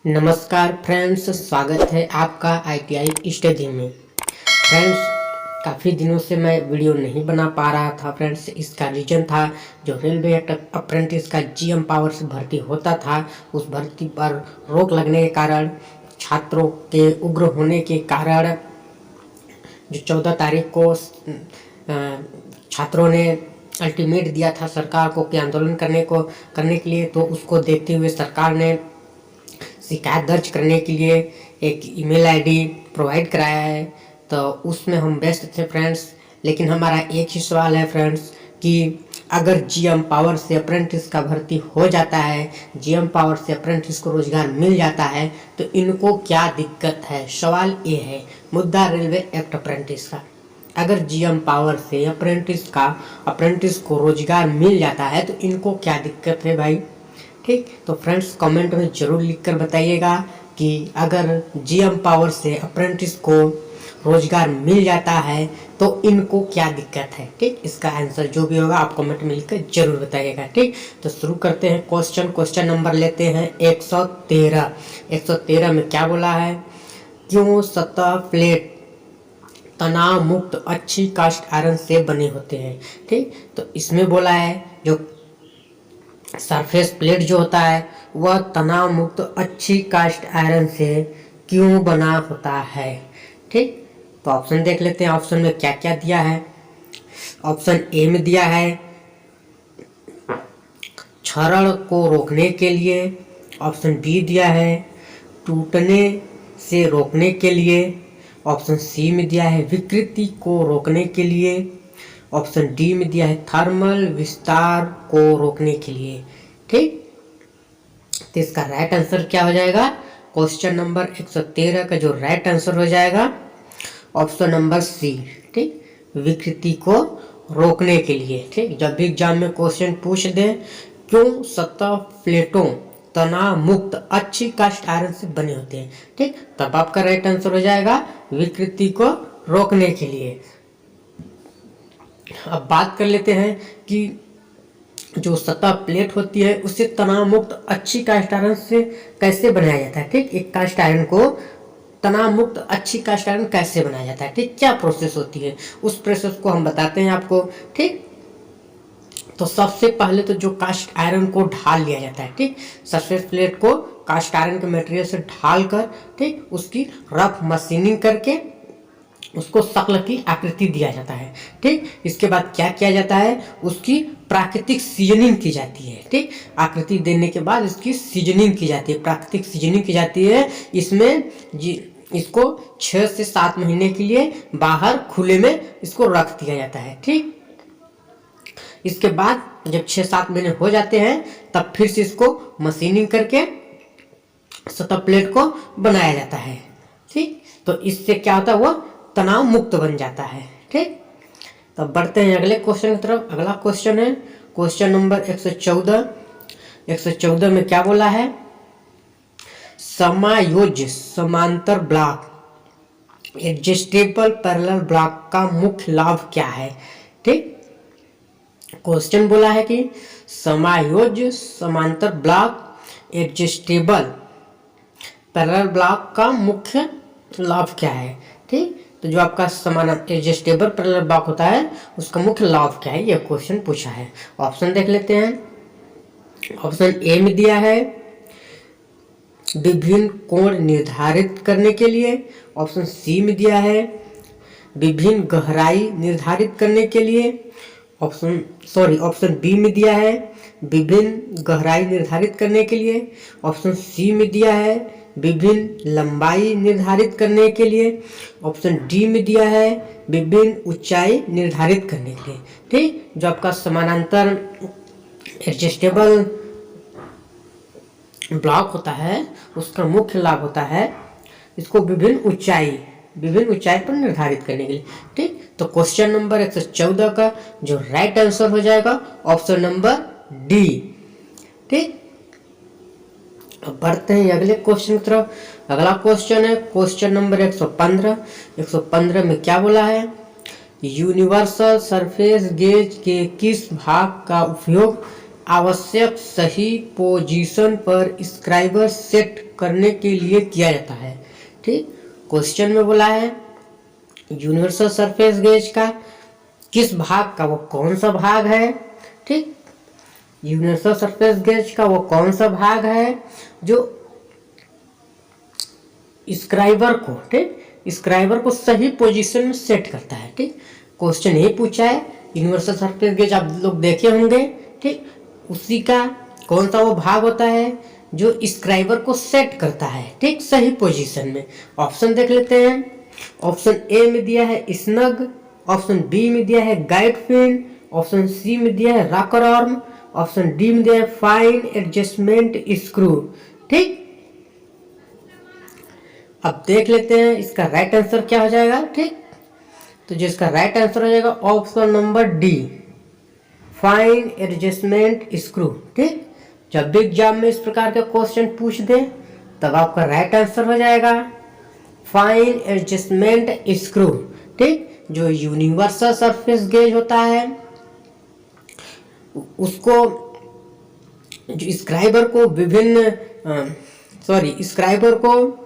नमस्कार फ्रेंड्स, स्वागत है आपका आईटीआई स्टडी में। फ्रेंड्स, काफ़ी दिनों से मैं वीडियो नहीं बना पा रहा था फ्रेंड्स। इसका रीज़न था जो रेलवे अप्रेंटिस का जीएम पावर से भर्ती होता था, उस भर्ती पर रोक लगने के कारण, छात्रों के उग्र होने के कारण जो 14 तारीख को छात्रों ने अल्टीमेट दिया था सरकार को कि आंदोलन करने के लिए, तो उसको देखते हुए सरकार ने शिकायत दर्ज करने के लिए एक ईमेल आईडी प्रोवाइड कराया है। तो उसमें हम व्यस्त थे फ्रेंड्स। लेकिन हमारा एक ही सवाल है फ्रेंड्स कि अगर जीएम पावर से अप्रेंटिस का भर्ती हो जाता है, जीएम पावर से अप्रेंटिस को रोजगार मिल जाता है, तो इनको क्या दिक्कत है? सवाल ये है, मुद्दा रेलवे एक्ट अप्रेंटिस का। अगर जीएम पावर से अप्रेंटिस को रोजगार मिल जाता है तो इनको क्या दिक्कत है भाई? ठीक, तो फ्रेंड्स कमेंट में ज़रूर लिखकर बताइएगा कि अगर जीएम पावर से अप्रेंटिस को रोजगार मिल जाता है तो इनको क्या दिक्कत है। ठीक, इसका आंसर जो भी होगा आप कमेंट में लिखकर जरूर बताइएगा। ठीक, तो शुरू करते हैं। क्वेश्चन नंबर लेते हैं 113 में क्या बोला है? क्यों सतह प्लेट तनाव मुक्त अच्छी कास्ट आयरन से बने होते हैं? ठीक, तो इसमें बोला है जो सरफेस प्लेट जो होता है वह तनाव मुक्त अच्छी कास्ट आयरन से क्यों बना होता है। ठीक, तो ऑप्शन देख लेते हैं। ऑप्शन में क्या क्या दिया है। ऑप्शन ए में दिया है क्षरण को रोकने के लिए। ऑप्शन बी दिया है टूटने से रोकने के लिए। ऑप्शन सी में दिया है विकृति को रोकने के लिए। ऑप्शन डी में दिया है थर्मल विस्तार को रोकने के लिए। ठीक, तो इसका राइट आंसर क्या हो जाएगा? क्वेश्चन नंबर 113 का जो राइट आंसर हो जाएगा ऑप्शन नंबर सी। ठीक, विकृति को रोकने के लिए। ठीक, जब भी एग्जाम में क्वेश्चन पूछ दे क्यों सतह प्लेटों तनाव मुक्त अच्छी कास्ट आयरन से बने होते हैं, ठीक, तब आपका राइट आंसर हो जाएगा विकृति को रोकने के लिए। अब बात कर लेते हैं कि जो सतह प्लेट होती है उसे तनाव मुक्त अच्छी कास्ट आयरन से कैसे बनाया जाता है। ठीक, एक कास्ट आयरन को तनाव मुक्त अच्छी कास्ट आयरन कैसे बनाया जाता है, ठीक, क्या प्रोसेस होती है, उस प्रोसेस को हम बताते हैं आपको। ठीक, तो सबसे पहले तो जो कास्ट आयरन को ढाल लिया जाता है। ठीक, सरफेस प्लेट को कास्ट आयरन के मटेरियल से ढाल कर, ठीक, उसकी रफ मशीनिंग करके उसको शक्ल की आकृति दिया जाता है। ठीक, इसके बाद क्या किया जाता है? उसकी प्राकृतिक सीजनिंग की जाती है। ठीक, आकृति देने के बाद इसकी सीजनिंग की जाती है, प्राकृतिक सीजनिंग की जाती है। इसमें इसको 6 से 7 महीने के लिए बाहर खुले में इसको रख दिया जाता है। ठीक, इसके बाद जब 6-7 महीने हो जाते हैं तब फिर से इसको मशीनिंग करके सतह प्लेट को बनाया जाता है। ठीक, तो इससे क्या होता है? वो तनाव मुक्त बन जाता है। ठीक, तो बढ़ते हैं अगले क्वेश्चन की तरफ। अगला क्वेश्चन है क्वेश्चन नंबर 114 में क्या बोला है? समायोज्य समांतर ब्लॉक एडजस्टेबल पैरेलल ब्लॉक का मुख्य लाभ क्या है। ठीक, क्वेश्चन बोला है कि समायोज्य समांतर ब्लॉक एडजस्टेबल पैरेलल ब्लॉक का मुख्य लाभ क्या है। ठीक, तो जो आपका समानांतर एडजस्टेबल पैरेलल ब्लॉक होता है उसका मुख्य लाभ क्या है, यह क्वेश्चन पूछा है। ऑप्शन देख लेते हैं। ऑप्शन ए में दिया है विभिन्न कोण निर्धारित करने के लिए। ऑप्शन सी में दिया है विभिन्न गहराई निर्धारित करने के लिए। ऑप्शन बी में दिया है विभिन्न गहराई निर्धारित करने के लिए। ऑप्शन सी में दिया है विभिन्न लंबाई निर्धारित करने के लिए। ऑप्शन डी में दिया है विभिन्न ऊंचाई निर्धारित करने के लिए। ठीक, जो आपका समानांतर एडजस्टेबल ब्लॉक होता है उसका मुख्य लाभ होता है इसको विभिन्न ऊंचाई पर निर्धारित करने के लिए। ठीक, तो क्वेश्चन नंबर 114 का जो राइट आंसर हो जाएगा ऑप्शन नंबर डी। ठीक, अब बढ़ते हैं अगले क्वेश्चन की तरफ। अगला क्वेश्चन है क्वेश्चन नंबर 115 में क्या बोला है? यूनिवर्सल सरफेस गेज के किस भाग का उपयोग आवश्यक सही पोजीशन पर स्क्राइबर सेट करने के लिए किया जाता है। ठीक, क्वेश्चन में बोला है यूनिवर्सल सरफेस गेज का किस भाग का, वो कौन सा भाग है। ठीक, यूनिवर्सल सरफेस गेज का वो कौन सा भाग है जो स्क्राइबर को, ठीक, स्क्राइबर को सही पोजीशन में सेट करता है। ठीक, क्वेश्चन ये पूछा है यूनिवर्सल सरफेस गेज आप लोग देखे होंगे। ठीक, उसी का कौन सा वो भाग होता है जो स्क्राइबर को सेट करता है, ठीक, सही पोजीशन में। ऑप्शन देख लेते हैं। ऑप्शन ए में दिया है स्नग, ऑप्शन बी में दिया है गाइड फिन, ऑप्शन सी में दिया है रॉकर आर्म, ऑप्शन डी में दिया है फाइन एडजस्टमेंट स्क्रू। ठीक, अब देख लेते हैं इसका राइट आंसर क्या हो जाएगा। ठीक, तो जिसका राइट आंसर हो जाएगा option number D, fine adjustment screw. ठीक, जब भी एग्जाम में इस प्रकार के क्वेश्चन पूछ दे तब आपका राइट आंसर हो जाएगा फाइन एडजस्टमेंट स्क्रू। ठीक, जो यूनिवर्सल सरफेस गेज होता है उसको जो स्क्राइबर को स्क्राइबर को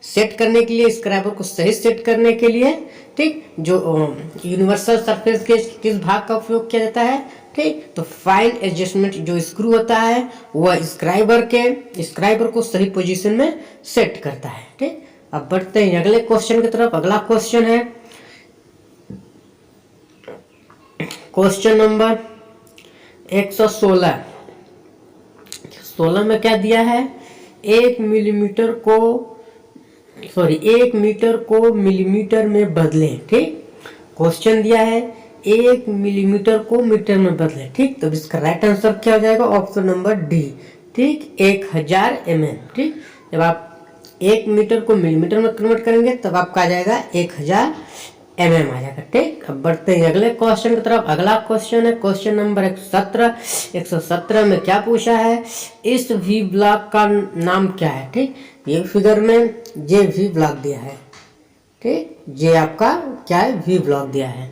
सेट करने के लिए, स्क्राइबर को सही सेट करने के लिए, ठीक, जो यूनिवर्सल सरफेस गेज किस भाग का उपयोग किया जाता है। ठीक, तो फाइन एडजस्टमेंट जो स्क्रू होता है वह स्क्राइबर को सही पोजीशन में सेट करता है। ठीक, अब बढ़ते हैं अगले क्वेश्चन की तरफ। अगला क्वेश्चन है क्वेश्चन नंबर 116। 16 में क्या दिया है, 1 मीटर को मिलीमीटर में बदलें। ठीक, क्वेश्चन दिया है 1 मिलीमीटर को मीटर में बदलें। ठीक, तो इसका राइट आंसर क्या हो जाएगा ऑप्शन नंबर डी। ठीक, 1000 mm। ठीक, जब आप 1 मीटर को मिलीमीटर में कन्वर्ट करेंगे तब आपका आ जाएगा 1000 mm आ जाएगा। ठीक, अब बढ़ते हैं अगले क्वेश्चन की तरफ। अगला क्वेश्चन है क्वेश्चन नंबर 117। 117 में क्या पूछा है, इस वी ब्लॉक का नाम क्या है। ठीक, ये फिगर में जे वी ब्लॉक दिया है। ठीक, जे आपका क्या है, वी ब्लॉक दिया है।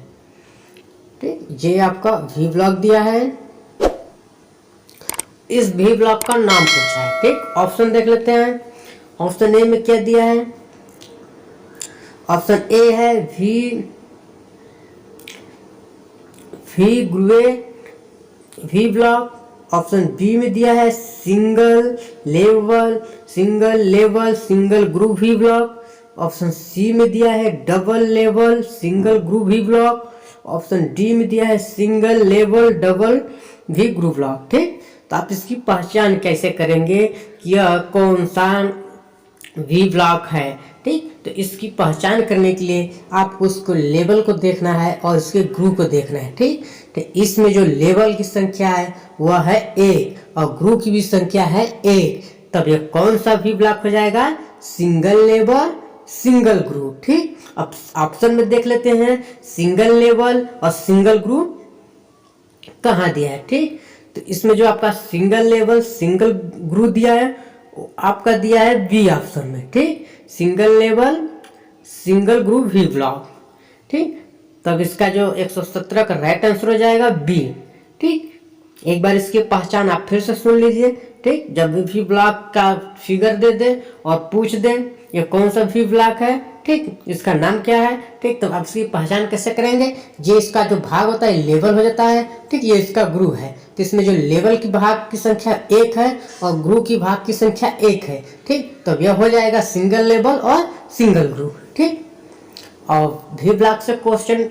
ठीक, जे आपका वी ब्लॉक दिया है, इस वी ब्लॉक का नाम पूछा है। ठीक, ऑप्शन देख लेते हैं। ऑप्शन ए में क्या दिया है, ऑप्शन ए है वी ब्लॉक। ऑप्शन बी में दिया है single level single group V block. Option C में दिया है double level single group V block. Option D में दिया है single level double V group block. ठीक, तो आप इसकी पहचान कैसे करेंगे कि यह कौन सा वी ब्लॉक है। ठीक, तो इसकी पहचान करने के लिए आपको उसको लेवल को देखना है और इसके ग्रुप को देखना है। ठीक, तो इसमें जो लेवल की संख्या है वह है 1 और ग्रुप की भी संख्या है 1, तब ये कौन सा वी ब्लॉक हो जाएगा, सिंगल लेवल सिंगल ग्रुप। ठीक, अब ऑप्शन में देख लेते हैं सिंगल लेवल और सिंगल ग्रुप कहाँ दिया है। ठीक, तो इसमें जो आपका सिंगल लेवल सिंगल ग्रुप दिया है आपका दिया है बी ऑप्शन में। ठीक, single level single group V block. ठीक, तब इसका जो 117 का राइट आंसर हो जाएगा बी। ठीक, एक बार इसकी पहचान आप फिर से सुन लीजिए। ठीक, जब वी ब्लॉक का फिगर दे दे और पूछ दे ये कौन सा वी ब्लॉक है, ठीक, इसका नाम क्या है। ठीक, तो आप इसकी पहचान कैसे करेंगे, ये इसका जो भाग होता है लेवल हो जाता है। ठीक, ये इसका ग्रुप है, तो इसमें जो लेवल की भाग की संख्या 1 है और ग्रुप की भाग की संख्या 1 है। ठीक, तो यह हो जाएगा सिंगल लेवल और सिंगल ग्रुप। ठीक, और वी ब्लॉक से क्वेश्चन,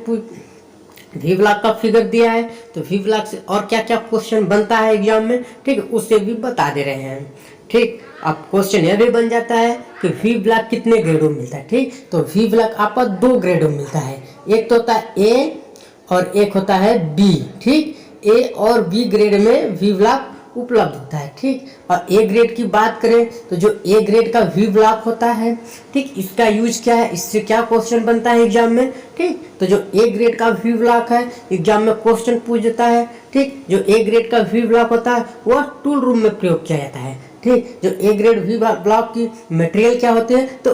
वी ब्लॉक का फिगर दिया है तो वी ब्लॉक से और क्या क्या क्वेश्चन बनता है एग्जाम में, ठीक, उससे भी बता दे रहे हैं। ठीक, अब क्वेश्चन यह भी बन जाता है कि वी ब्लॉक कितने ग्रेडों में मिलता है। ठीक, तो वी ब्लॉक आपको 2 ग्रेडों में मिलता है, एक तो होता है ए और एक होता है बी। ठीक, ए और बी ग्रेड में वी ब्लॉक उपलब्ध होता है। ठीक, और ए ग्रेड की बात करें तो जो ए ग्रेड का वी ब्लॉक होता है, ठीक, इसका यूज क्या है, इससे क्या क्वेश्चन बनता है एग्जाम में। ठीक, तो जो ए ग्रेड का वी ब्लॉक है एग्जाम में क्वेश्चन पूछ देता है। ठीक, जो ए ग्रेड का वी ब्लॉक होता है वह टूल रूम में प्रयोग किया जाता है। ठीक, जो ए ग्रेड वी ब्लॉक की मटेरियल क्या होते हैं, तो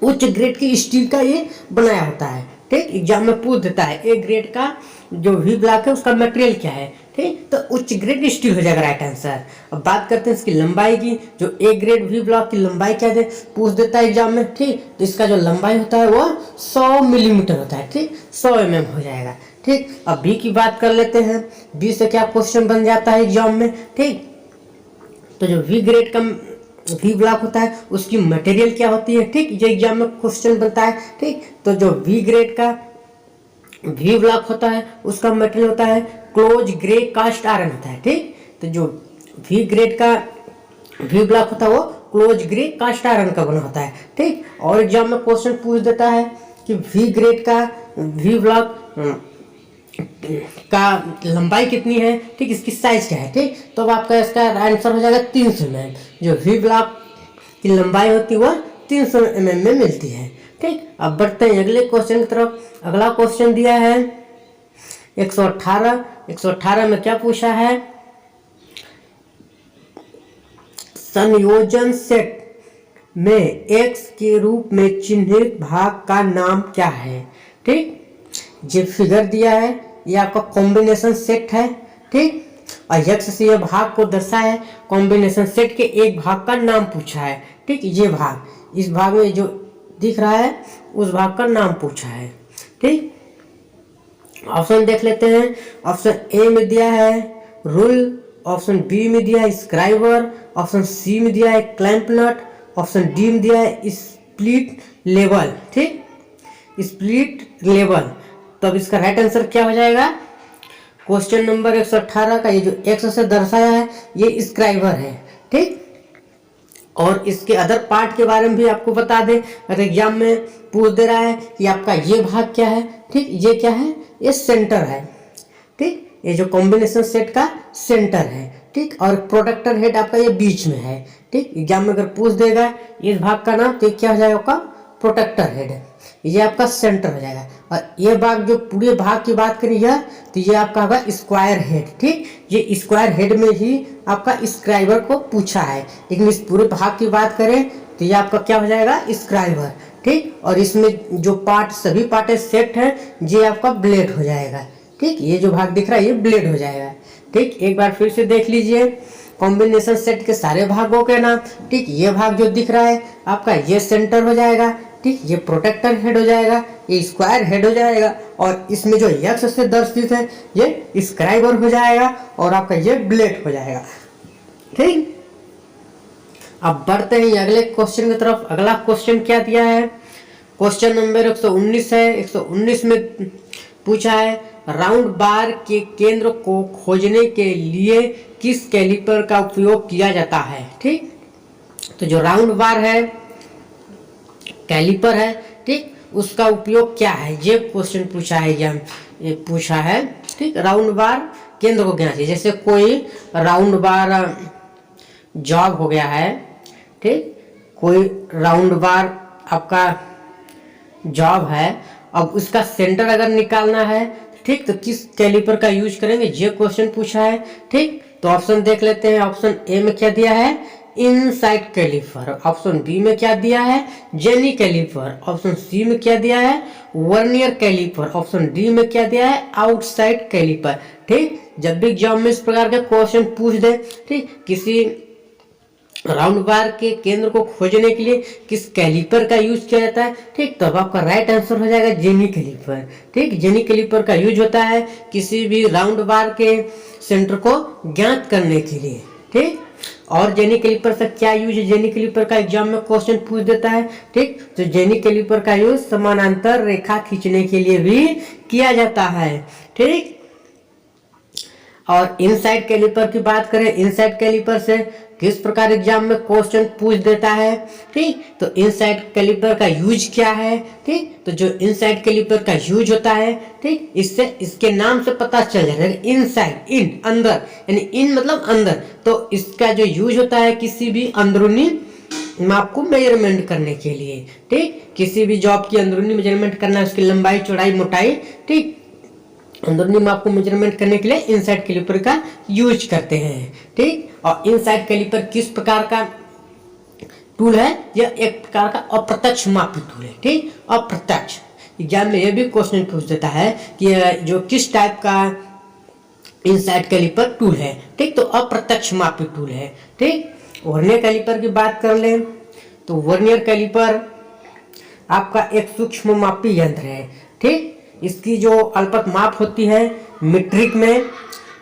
उच्च ग्रेड की स्टील का ये बनाया होता है। ठीक, एग्जाम में पूछ देता है ए ग्रेड का जो वी ब्लॉक है उसका मटेरियल क्या है, ठीक, तो उच्च ग्रेड स्टील हो जाएगा राइट आंसर। अब बात करते हैं इसकी लंबाई की। जो ए ग्रेड वी ब्लॉक की लंबाई क्या दे पूछ देता है एग्जाम में, ठीक, तो इसका जो लंबाई होता है वो 100 मिलीमीटर होता है, ठीक, 100 mm हो जाएगा, ठीक। अब बी की बात कर लेते हैं, बी से क्या क्वेश्चन बन जाता है एग्जाम में, ठीक। तो जो वी ग्रेड का वी ब्लॉक होता है उसकी मटेरियल क्या होती है, ठीक, ये एग्जाम में क्वेश्चन बनता है, ठीक। तो जो वी ग्रेड का वी ब्लॉक होता है उसका मटेरियल होता है क्लोज ग्रे कास्ट आयरन होता है, ठीक। तो जो वी ग्रेड का वी ब्लॉक होता है वो क्लोज ग्रे कास्ट आयरन का बना होता है, ठीक। और एग्जाम में क्वेश्चन पूछ देता है कि वी ग्रेड का वी ब्लॉक का लंबाई कितनी है, ठीक, इसकी साइज क्या है, ठीक। तो अब आपका इसका आंसर हो जाएगा 300 mm। जो वी ब्लॉक की लंबाई होती है वह 300 mm में मिलती है, ठीक। अब बढ़ते हैं अगले क्वेश्चन की तरफ। अगला क्वेश्चन दिया है 118 में क्या पूछा है, संयोजन सेट में x के रूप में चिन्हित भाग का नाम क्या है, ठीक। ये फिगर दिया है, ये आपका कॉम्बिनेशन सेट है, ठीक, और x से ये भाग को दर्शाया है, कॉम्बिनेशन सेट के एक भाग का नाम पूछा है, ठीक। ये भाग, इस भाग में जो दिख रहा है उस भाग का नाम पूछा है, ठीक। ऑप्शन देख लेते हैं। ऑप्शन ए में दिया है रूल, ऑप्शन बी में दिया है स्क्राइबर, ऑप्शन सी में दिया है क्लैंप नट, ऑप्शन डी में दिया है स्प्लिट लेवल, ठीक, स्प्लिट लेवल। तो अब इसका राइट आंसर क्या हो जाएगा, क्वेश्चन नंबर 118 का ये जो एक्स से दर्शाया है ये स्क्राइबर है, ठीक। और इसके अदर पार्ट के बारे में भी आपको बता दें, अगर एग्जाम में पूछ दे रहा है कि आपका ये भाग क्या है, ठीक, ये क्या है, ये सेंटर है, ठीक, ये जो कॉम्बिनेशन सेट का सेंटर है, ठीक। और प्रोटेक्टर हेड आपका ये बीच में है, ठीक। एग्जाम में अगर पूछ देगा इस भाग का नाम तो क्या हो जाएगा आपका प्रोटेक्टर हेड, ये आपका सेंटर हो जाएगा। और ये भाग जो पूरे भाग की बात करी है तो ये आपका होगा स्क्वायर हेड, ठीक। ये स्क्वायर हेड में ही आपका स्क्राइबर को पूछा है, लेकिन इस पूरे भाग की बात करें तो ये आपका क्या हो जाएगा स्क्राइबर, ठीक। और इसमें जो पार्ट सभी पार्ट सेट है ये आपका ब्लेड हो जाएगा, ठीक। ये जो भाग दिख रहा है ये ब्लेड हो जाएगा, ठीक। एक बार फिर से देख लीजिए कॉम्बिनेशन सेट के सारे भागों के नाम, ठीक। ये भाग जो दिख रहा है आपका ये सेंटर हो जाएगा, ठीक, ये प्रोटेक्टर हेड हो जाएगा, ये स्क्वायर हेड हो जाएगा, और इसमें जो एक्स से दर्शित है ये स्क्राइबर हो जाएगा, और आपका ये ब्लेड हो जाएगा, ठीक। अब बढ़ते हैं अगले क्वेश्चन की तरफ। अगला क्वेश्चन क्या दिया है, क्वेश्चन नंबर 119 है। 119 में पूछा है राउंड बार के केंद्र को खोजने के लिए किस कैलिपर का उपयोग किया जाता है, ठीक। तो जो राउंड बार है कैलिपर है, ठीक, उसका उपयोग क्या है ये क्वेश्चन पूछा है, ये पूछा है, ठीक। राउंड बार केंद्र को गिनना चाहिए, जैसे कोई राउंड बार जॉब हो गया है, ठीक, कोई राउंड बार आपका जॉब है, अब उसका सेंटर अगर निकालना है, ठीक, तो किस कैलिपर का यूज करेंगे ये क्वेश्चन पूछा है, ठीक। तो ऑप्शन देख लेते हैं। ऑप्शन ए में क्या दिया है इनसाइड कैलिपर, ऑप्शन बी में क्या दिया है जेनी कैलिपर, ऑप्शन सी में क्या दिया है वर्नियर कैलिपर, ऑप्शन डी में क्या दिया है आउटसाइड कैलिपर, ठीक। जब भी एग्जाम में इस प्रकार के क्वेश्चन पूछ दे, ठीक, किसी राउंड बार के केंद्र को खोजने के लिए किस कैलिपर का यूज किया जाता है, ठीक, तो अब आपका राइट आंसर हो जाएगा जेनी कैलिपर, ठीक। जेनी कैलिपर का यूज होता है किसी भी राउंड बार के सेंटर को ज्ञात करने के लिए, ठीक। और जेनी कैलिपर से क्या यूज है, जेनी कैलिपर का एग्जाम में क्वेश्चन पूछ देता है, ठीक। तो जेनी कैलिपर का यूज समानांतर रेखा खींचने के लिए भी किया जाता है, ठीक। और इनसाइड कैलिपर की बात करें, इनसाइड कैलिपर से किस प्रकार एग्जाम में क्वेश्चन पूछ देता है, ठीक। तो इनसाइड कैलिपर का यूज क्या है, ठीक। तो जो इनसाइड कैलिपर का यूज होता है, ठीक, इससे इसके नाम से पता चल जाता है इनसाइड, इन अंदर, यानी इन मतलब अंदर, तो इसका जो यूज होता है किसी भी अंदरूनी माप को मेजरमेंट करने के लिए, ठीक। किसी भी जॉब की अंदरूनी मेजरमेंट करना है, उसकी लंबाई चौड़ाई मोटाई, ठीक, अंदरूनी माप को मेजरमेंट करने के लिए इनसाइड कैलिपर का यूज करते हैं, ठीक। और इनसाइड कैलिपर किस प्रकार का टूल है, यह एक प्रकार का अप्रत्यक्ष मापी टूल है, ठीक, अप्रत्यक्ष। एग्जाम में यह भी क्वेश्चन पूछ देता है कि जो किस टाइप का इनसाइड कैलिपर टूल है, ठीक। तो अप्रत्यक्ष मापी टूल है, ठीक। वर्नियर कैलिपर की बात कर लें तो वर्नियर कैलिपर आपका एक सूक्ष्म मापी यंत्र है, ठीक। इसकी जो अल्पत माप होती है मीट्रिक में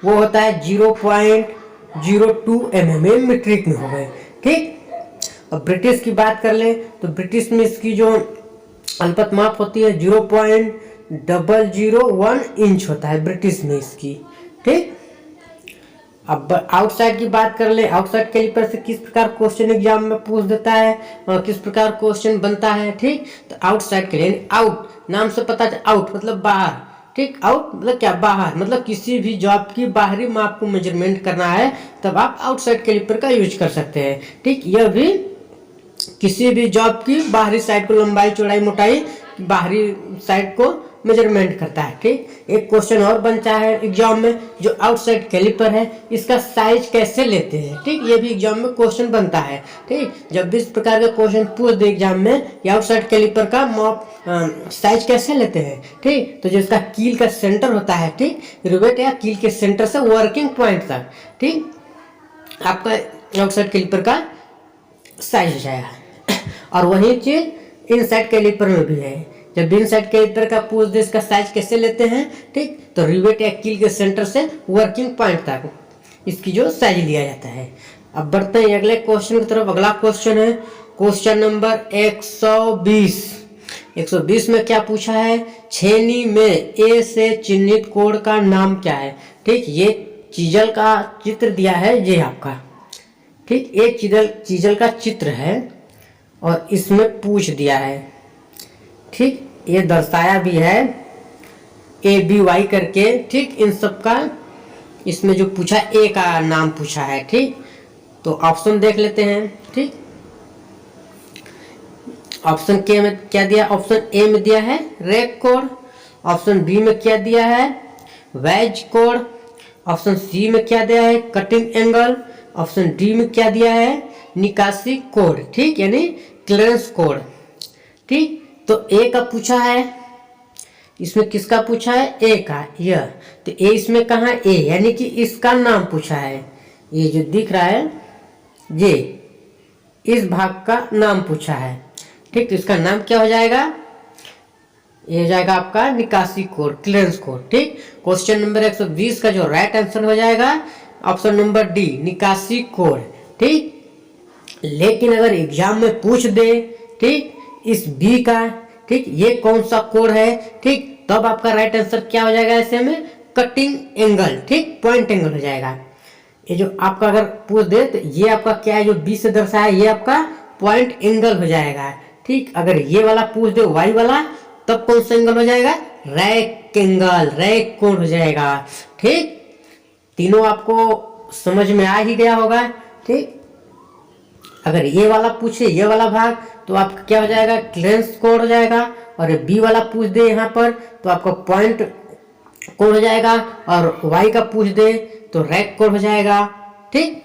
वो होता है 0.02 mm मीट्रिक में हो गए, ठीक। अब ब्रिटिश की बात कर लें तो ब्रिटिश में इसकी जो अल्पत माप होती है 0.001 इंच होता है ब्रिटिश में इसकी, ठीक। अब आउटसाइड की बात कर ले, आउटसाइड कैलिपर से किस प्रकार क्वेश्चन एग्जाम में पूछ देता है और किस प्रकार क्वेश्चन बनता है, ठीक। तो आउटसाइड के लिए आउट नाम से पता चला, आउट मतलब बाहर, ठीक। आउट मतलब क्या, बाहर, मतलब किसी भी जॉब की बाहरी माप को मेजरमेंट करना है तब आप आउटसाइड कैलिपर का यूज कर सकते हैं, ठीक। यह भी किसी भी जॉब की बाहरी साइड को लंबाई चौड़ाई मोटाई बाहरी साइड को मेजरमेंट करता है, ठीक। एक क्वेश्चन और बनता है एग्जाम में, जो आउटसाइड कैलिपर है इसका साइज कैसे लेते हैं, ठीक। ये भी एग्जाम में क्वेश्चन बनता है, ठीक। जब भी इस प्रकार का क्वेश्चन पूछ दे एग्जाम में, आउटसाइड कैलिपर का माप साइज कैसे लेते हैं, ठीक। तो जो इसका कील का सेंटर होता है, ठीक, रिवेट या कील के सेंटर से वर्किंग पॉइंट तक, ठीक, आपका आउटसाइड कैलिपर का साइज हो जाएगा। और वही चीज इनसाइड कैलिपर में भी है, जब इनसाइड कैलिपर का पूछ दे इसका साइज कैसे लेते हैं, ठीक, तो रिवेट या कील के सेंटर से वर्किंग पॉइंट तक इसकी जो साइज लिया जाता है। अब बढ़ते हैं अगले क्वेश्चन की तरफ। अगला क्वेश्चन है क्वेश्चन नंबर 120। 120 में क्या पूछा है, छेनी में ए से चिन्हित कोण का नाम क्या है, ठीक। ये चीजल का चित्र दिया है, ये आपका, ठीक, एक चीजल का चित्र है और इसमें पूछ दिया है, ठीक। ये दर्शाया भी है ABY करके, ठीक। इन सब का इसमें जो पूछा ए का नाम पूछा है, ठीक। तो ऑप्शन देख लेते हैं, ठीक। ऑप्शन के में क्या दिया, ऑप्शन ए में दिया है रैक कोण, ऑप्शन बी में क्या दिया है वेज कोण, ऑप्शन सी में क्या दिया है कटिंग एंगल, ऑप्शन डी में क्या दिया है निकासी कोण, ठीक, यानी क्लियरेंस कोण, ठीक। तो ए का पूछा है, इसमें किसका पूछा है, ए का, यह तो ए इसमें कहा ए, यानी कि इसका नाम पूछा है, ये जो दिख रहा है ये इस भाग का नाम पूछा है, ठीक। तो इसका नाम क्या हो जाएगा, ये हो जाएगा आपका निकासी कोण, क्लियरेंस कोण, ठीक। क्वेश्चन नंबर 120 का जो राइट आंसर हो जाएगा ऑप्शन नंबर डी निकासी कोण, ठीक। लेकिन अगर एग्जाम में पूछ दे, ठीक, इस बी का, ठीक, ये कौन सा कोण है, ठीक, तब आपका राइट आंसर क्या हो जाएगा, ऐसे में कटिंग एंगल, ठीक, पॉइंट एंगल हो जाएगा। ये जो आपका अगर पूछ दे तो ये आपका क्या है, जो बी से दर्शाया ये आपका पॉइंट एंगल हो जाएगा, ठीक। अगर ये वाला पूछ दे वाई वाला तब कौन सा एंगल हो जाएगा, रैक एंगल, रैक कोण हो जाएगा, ठीक। तीनों आपको समझ में आ ही गया होगा, ठीक। अगर ये वाला पूछे ये वाला भाग तो आपका क्या हो जाएगा, क्लियरेंस कोण हो जाएगा, और बी वाला पूछ दे यहाँ पर तो आपका पॉइंट कोण हो जाएगा, और वाई का पूछ दे तो रैक कोण हो जाएगा, ठीक।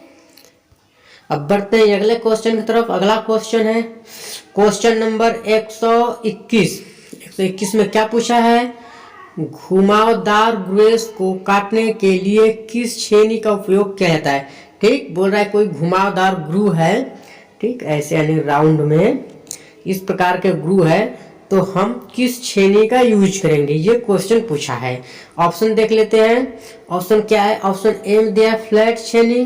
अब बढ़ते हैं अगले क्वेश्चन की तरफ। अगला क्वेश्चन है क्वेश्चन नंबर 121। 121 में क्या पूछा है, घुमावदार ग्रेस को काटने के लिए किस छेनी का उपयोग किया जाता है, ठीक। बोल रहा है कोई घुमावदार ग्रू है, ठीक, ऐसे यानी राउंड में इस प्रकार के ग्रू है तो हम किस छेनी का यूज करेंगे, ये क्वेश्चन पूछा है। ऑप्शन देख लेते हैं, ऑप्शन क्या है, ऑप्शन ए में दिया है फ्लैट छेनी,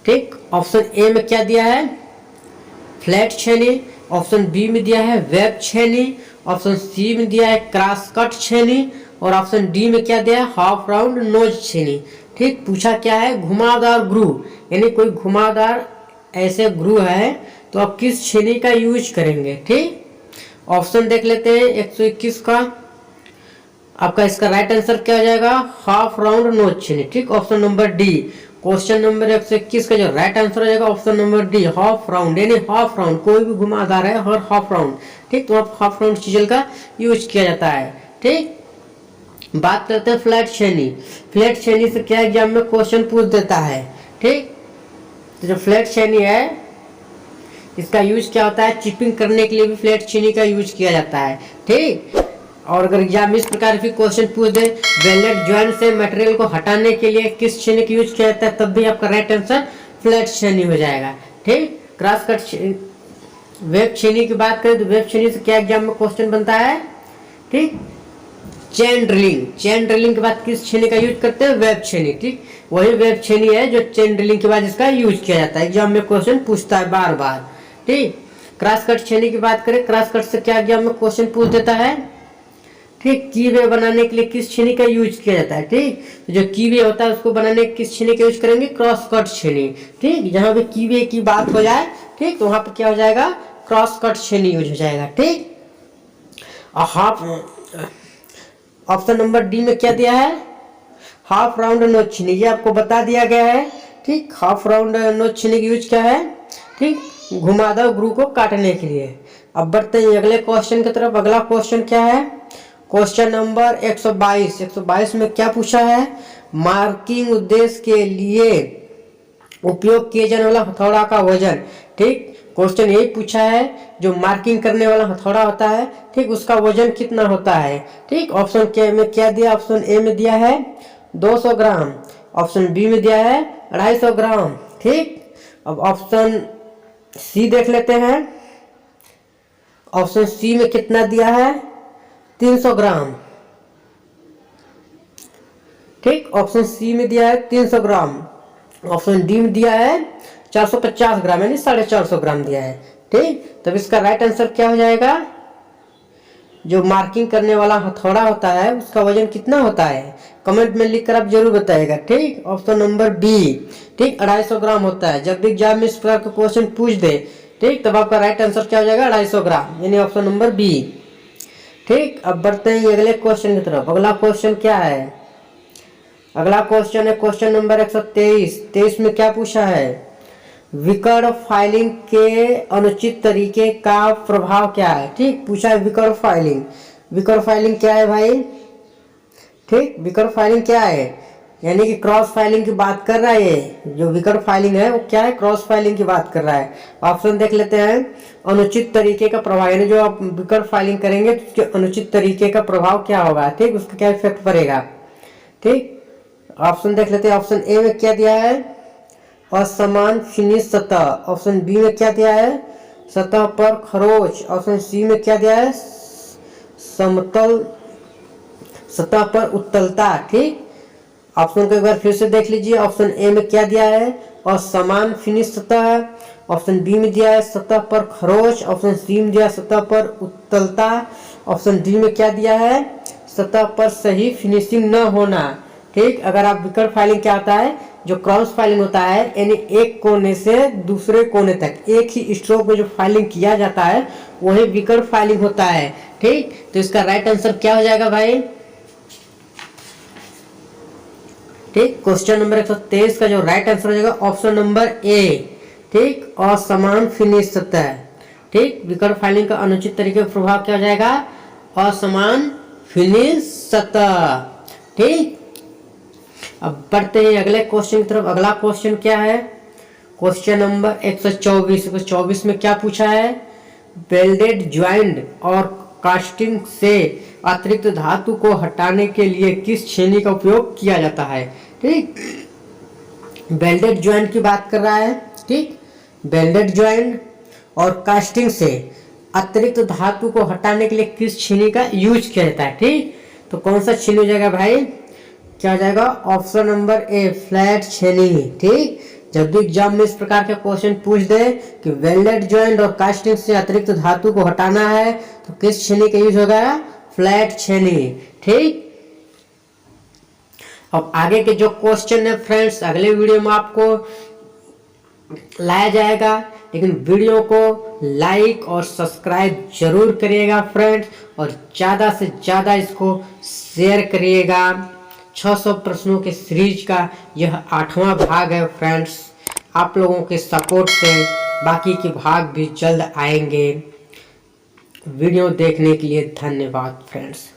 ठीक। ऑप्शन ए में क्या दिया है फ्लैट छेनी, ऑप्शन बी में दिया है वेब छेनी, ऑप्शन सी में दिया है क्रॉस कट छेनी, और ऑप्शन डी में क्या दिया है हाफ राउंड नोज छेनी, ठीक। पूछा क्या है घुमावदार ग्रू, यानी कोई घुमावदार ऐसे ग्रू है तो आप किस छेनी का यूज करेंगे, ठीक। ऑप्शन देख लेते हैं 121 का, आपका इसका राइट आंसर क्या हो जाएगा, हाफ राउंड नोज छेनी, ठीक। Option number D question number 121 का जो राइट आंसर हो जाएगा option number D half round, यानी हाफ राउंड कोई भी घुमावदार है और हाफ राउंड, ठीक। तो आप हाफ राउंड चीजल का यूज किया जाता है, ठीक। बात करते हैं फ्लैट छेनी। फ्लैट छेनी से क्या एग्जाम में क्वेश्चन पूछ देता है, ठीक। तो जो फ्लैट छेनी है इसका यूज क्या होता है, चिपिंग करने के लिए भी फ्लैट छेनी का यूज किया जाता है। ठीक, और अगर एग्जाम इस प्रकार भी क्वेश्चन पूछ दे वेल्डेड जॉइंट से मटेरियल को हटाने के लिए किस छेनी का यूज किया जाता है, तब भी आपका राइट आंसर फ्लैट छेनी हो जाएगा। ठीक, क्रॉस कट वेब छेनी की बात करें तो वेब छेनी से क्या एग्जाम में क्वेश्चन बनता है। ठीक, चेन ड्रिलिंग, चेन ड्रिलिंग के बाद किस छेनी का यूज करते हैं, वेब छेनी। ठीक, वही वेब छेनी है जो चेन ड्रिलिंग के बाद इसका यूज किया जाता है, एग्जाम में क्वेश्चन पूछता है बार बार। ठीक, क्रॉस कट छेनी की बात करें, क्रॉस कट से क्या एग्जाम में क्वेश्चन पूछ देता है। ठीक, कीवे बनाने के लिए किस छेनी का यूज किया जाता है। ठीक, तो जो कीवे होता है उसको बनाने के किस छेनी का यूज करेंगे, क्रॉस कट छेनी। ठीक, जहां भी कीवे की बात हो जाए, ठीक, तो वहां पर क्या हो जाएगा, क्रॉस कट छेनी यूज हो जाएगा। ठीक, हाफ ऑप्शन नंबर डी में क्या दिया है, हाफ राउंड नोच छेनी, ये आपको बता दिया गया है। ठीक, हाफ राउंड नोच छेनी की यूज क्या है, ठीक, घुमावदार ग्रू को काटने के लिए। अब बढ़ते हैं अगले क्वेश्चन की तरफ। अगला क्वेश्चन क्या है, क्वेश्चन नंबर 122। 122 में क्या पूछा है, मार्किंग उद्देश्य के लिए उपयोग किए जाने वाला हथौड़ा का वजन। ठीक, क्वेश्चन यही पूछा है, जो मार्किंग करने वाला हथौड़ा होता है, ठीक, उसका वजन कितना होता है। ठीक, ऑप्शन के में क्या दिया, ऑप्शन ए में दिया है 200 ग्राम, ऑप्शन बी में दिया है 250 ग्राम। ठीक, अब ऑप्शन सी देख लेते हैं, ऑप्शन सी में कितना दिया है, 300 ग्राम। ठीक, ऑप्शन सी में दिया है 300 ग्राम, ऑप्शन डी में दिया है 450 ग्राम, यानी 450 ग्राम दिया है। ठीक, तब इसका राइट आंसर क्या हो जाएगा, जो मार्किंग करने वाला हथौड़ा होता है उसका वजन कितना होता है, कमेंट में लिखकर आप जरूर बताएगा। ठीक, ऑप्शन नंबर बी, ठीक, 250 ग्राम होता है। जब भी एग्जाम में इस प्रकार का क्वेश्चन पूछ दे, ठीक, तब आपका राइट आंसर क्या हो जाएगा, 250 ग्राम, यानी ऑप्शन नंबर बी। ठीक, अब बढ़ते हैं अगले क्वेश्चन की तरफ। अगला क्वेश्चन क्या है, अगला क्वेश्चन है क्वेश्चन नंबर 123। 23 में क्या पूछा है, विकर्ण फाइलिंग के अनुचित तरीके का प्रभाव क्या है। ठीक, पूछा है विकर्ण फाइलिंग। विकर्ण फाइलिंग क्या है भाई, ठीक, विकर्ण फाइलिंग क्या है, यानी कि क्रॉस फाइलिंग की बात कर रहा है। ये जो विकर्ण फाइलिंग है वो क्या है, क्रॉस फाइलिंग की बात कर रहा है। ऑप्शन देख लेते हैं, अनुचित तरीके का प्रभाव, यानी जो आप विकर्ण फाइलिंग करेंगे तो उसके अनुचित तरीके का प्रभाव क्या होगा। ठीक, उसका क्या इफेक्ट पड़ेगा। ठीक, ऑप्शन देख लेते हैं, ऑप्शन ए में क्या दिया है, असमान फिनिश सतह, ऑप्शन बी में क्या दिया है, सतह पर खरोच, ऑप्शन सी में क्या दिया है, समतल सतह पर उत्तलता। ठीक, ऑप्शन को एक बार फिर से देख लीजिए, ऑप्शन ए में क्या दिया है, असमान फिनिश सतह, ऑप्शन बी में दिया है सतह पर खरोच, ऑप्शन सी में दिया है सतह पर उत्तलता, ऑप्शन डी में क्या दिया है, सतह पर सही फिनिशिंग न होना। ठीक, अगर आप विकर्ण फाइलिंग क्या होता है, जो क्रॉस फाइलिंग होता है, यानी एक कोने से दूसरे कोने तक एक ही स्ट्रोक में जो फाइलिंग किया जाता है वही विकर्ण फाइलिंग होता है। ठीक, तो इसका राइट आंसर क्या हो जाएगा भाई। ठीक, क्वेश्चन नंबर 123 का जो राइट आंसर हो जाएगा ऑप्शन नंबर ए। ठीक, असमान फिनिश सतह। ठीक, विकर्ण फाइलिंग का अनुचित तरीके का प्रभाव क्या हो जाएगा, असमान फिनिश सतह। ठीक, अब बढ़ते हैं अगले क्वेश्चन की तरफ। अगला क्वेश्चन क्या है, क्वेश्चन नंबर 124। 124 में क्या पूछा है, वेल्डेड ज्वाइंट और कास्टिंग से अतिरिक्त धातु को हटाने के लिए किस छेनी का उपयोग किया जाता है। ठीक, वेल्डेड ज्वाइंट की बात कर रहा है। ठीक, वेल्डेड ज्वाइंट और कास्टिंग से अतिरिक्त धातु को हटाने के लिए किस छेनी का यूज किया जाता है। ठीक, तो कौन सा छेनी हो जाएगा भाई, क्या हो जाएगा, ऑप्शन नंबर ए, फ्लैट छेनी। ठीक, जब भी एग्जाम में इस प्रकार के क्वेश्चन पूछ दे कि वेल्डेड ज्वाइंट और कास्टिंग से अतिरिक्त धातु को हटाना है तो किस छेनी का यूज होगा, फ्लैट छेनी। ठीक, अब आगे के जो क्वेश्चन है फ्रेंड्स अगले वीडियो में आपको लाया जाएगा, लेकिन वीडियो को लाइक और सब्सक्राइब जरूर करिएगा फ्रेंड्स, और ज़्यादा से ज़्यादा इसको शेयर करिएगा। 600 प्रश्नों के सीरीज का यह 8वां भाग है फ्रेंड्स। आप लोगों के सपोर्ट से बाकी के भाग भी जल्द आएंगे। वीडियो देखने के लिए धन्यवाद फ्रेंड्स।